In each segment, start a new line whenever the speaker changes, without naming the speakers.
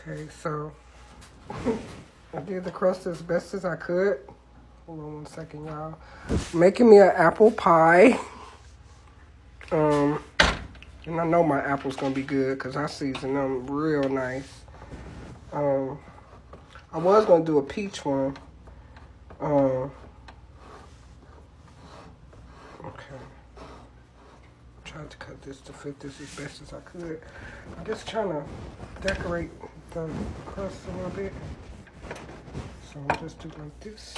Okay, so I did the crust as best as I could. Hold on 1 second, y'all. Making me an apple pie. And I know my apple's gonna be good because I seasoned them real nice. I was gonna do a peach one. Okay. Tried to cut this to fit this as best as I could. I'm just trying to decorate the crust a little bit. So I'm just doing like this.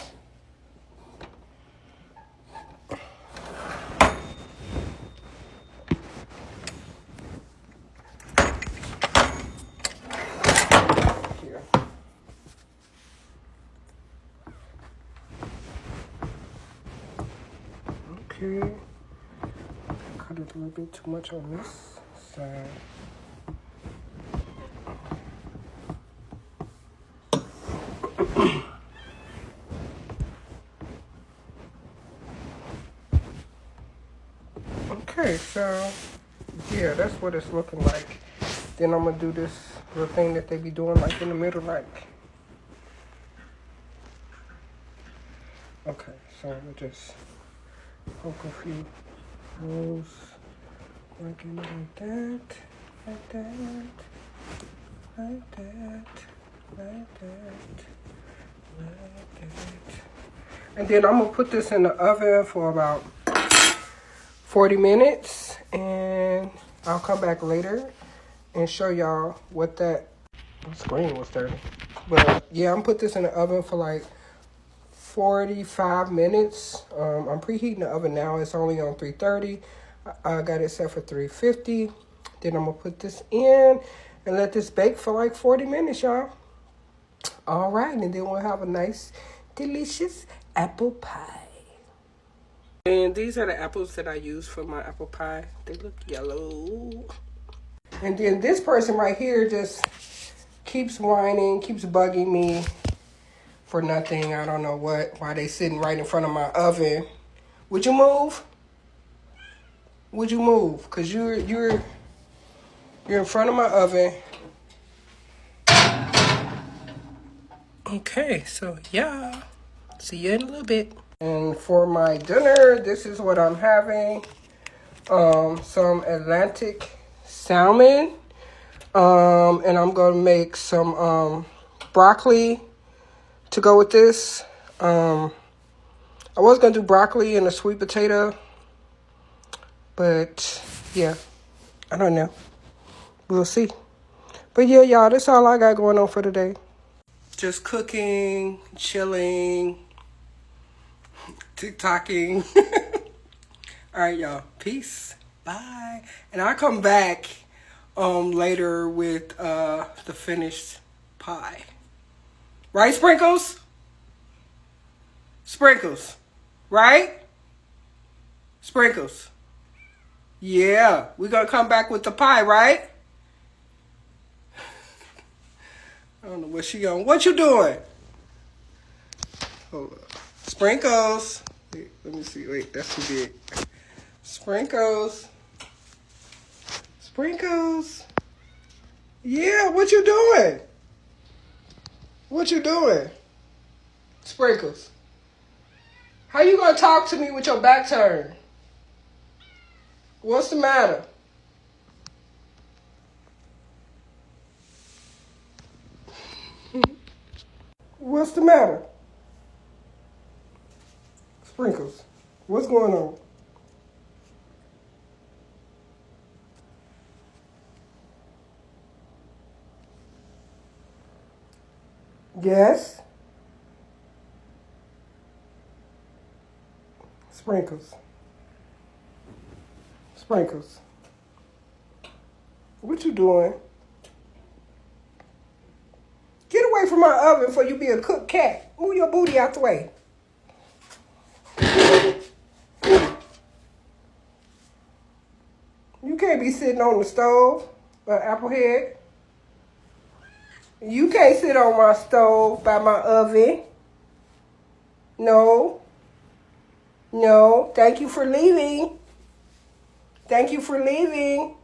Here. Okay. Cut it a little bit too much on this side. Okay, so yeah, that's what it's looking like. Then I'm gonna do this little thing that they be doing like in the middle, like. Okay, so I'm gonna just poke a few holes like in like that, like that, like that, like that, like that. And then I'm gonna put this in the oven for about 40 minutes, and I'll come back later and show y'all what that screen was dirty. But yeah, I'm gonna put this in the oven for like 45 minutes. I'm preheating the oven now. It's only on 330. I got it set for 350. Then I'm gonna put this in and let this bake for like 40 minutes, y'all. All right, and then we'll have a nice, delicious apple pie. And these are the apples that I use for my apple pie. They look yellow. And then this person right here just keeps whining, keeps bugging me for nothing. I don't know why they sitting right in front of my oven. Would you move? Would you move? Cause you're in front of my oven. Okay, so yeah. See you in a little bit. And for my dinner, this is what I'm having. Some Atlantic salmon. And I'm gonna make some broccoli to go with this. I was gonna do broccoli and a sweet potato, but yeah, I don't know. We'll see. But yeah, y'all, that's all I got going on for today. Just cooking, chilling, TikToking. All right, y'all. Peace. Bye. And I'll come back later with the finished pie. Right, Sprinkles? Sprinkles. Right? Sprinkles. Yeah, we're going to come back with the pie, right? I don't know what she on. What you doing? Hold up. Sprinkles. Wait, let me see. Wait, that's too big. Sprinkles. Sprinkles. Yeah, what you doing? What you doing? Sprinkles. How you gonna talk to me with your back turned? What's the matter? What's the matter? Sprinkles. What's going on? Yes? Sprinkles. Sprinkles. What you doing? Get away from my oven before you be a cooked cat. Move your booty out the way. You can't be sitting on the stove, Applehead. You can't sit on my stove by my oven. No. No. Thank you for leaving. Thank you for leaving.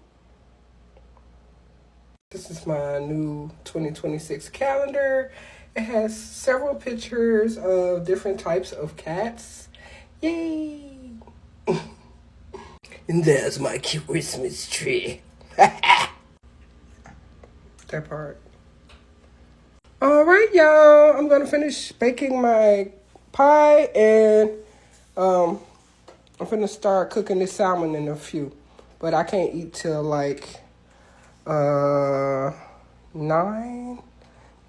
This is my new 2026 calendar. It has several pictures of different types of cats. Yay! And there's my Christmas tree. That part. Alright, y'all. I'm going to finish baking my pie and I'm going to start cooking this salmon in a few. But I can't eat till like 9,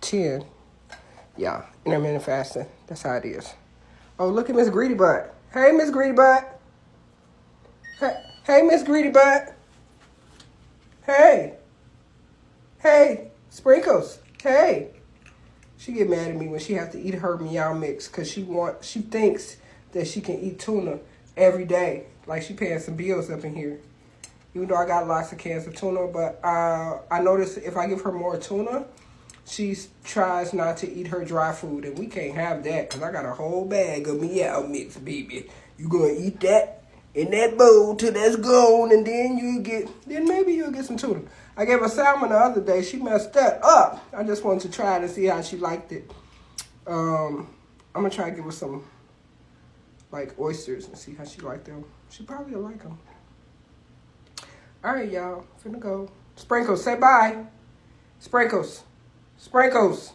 10. Yeah, intermittent fasting. That's how it is. Oh, look at Miss Greedy Butt. Hey, Miss Greedy Butt. Hey, Miss Greedy Butt. Hey. Hey, Sprinkles. Hey. She get mad at me when she has to eat her Meow Mix because she thinks that she can eat tuna every day. Like she paying some bills up in here. Even though I got lots of cans of tuna, but I noticed if I give her more tuna, she tries not to eat her dry food, and we can't have that because I got a whole bag of Meow Mix, baby. You gonna eat that in that bowl till that's gone, and then maybe you'll get some tuna. I gave her salmon the other day. She messed that up. I just wanted to try to see how she liked it. I'm gonna try to give her some like oysters and see how she liked them. She probably will like them. All right, y'all. Finna go. Sprinkles, say bye. Sprinkles. Sprinkles.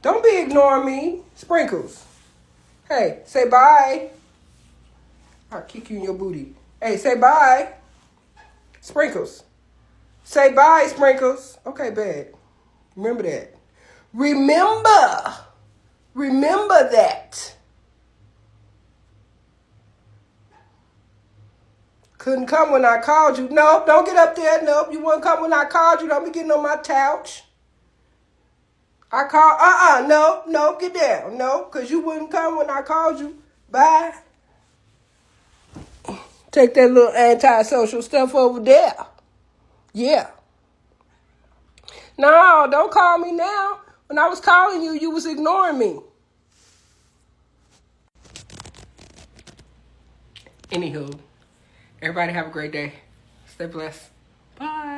Don't be ignoring me. Sprinkles. Hey, say bye. I'll kick you in your booty. Hey, say bye. Sprinkles. Say bye, Sprinkles. Okay, bad. Remember that. Remember that. Couldn't come when I called you. Nope, don't get up there. Nope, you wouldn't come when I called you. Don't be getting on my couch. I called, nope, get down. No, because you wouldn't come when I called you. Bye. Take that little antisocial stuff over there. Yeah. No, don't call me now. When I was calling you, you was ignoring me. Anywho, everybody have a great day. Stay blessed. Bye.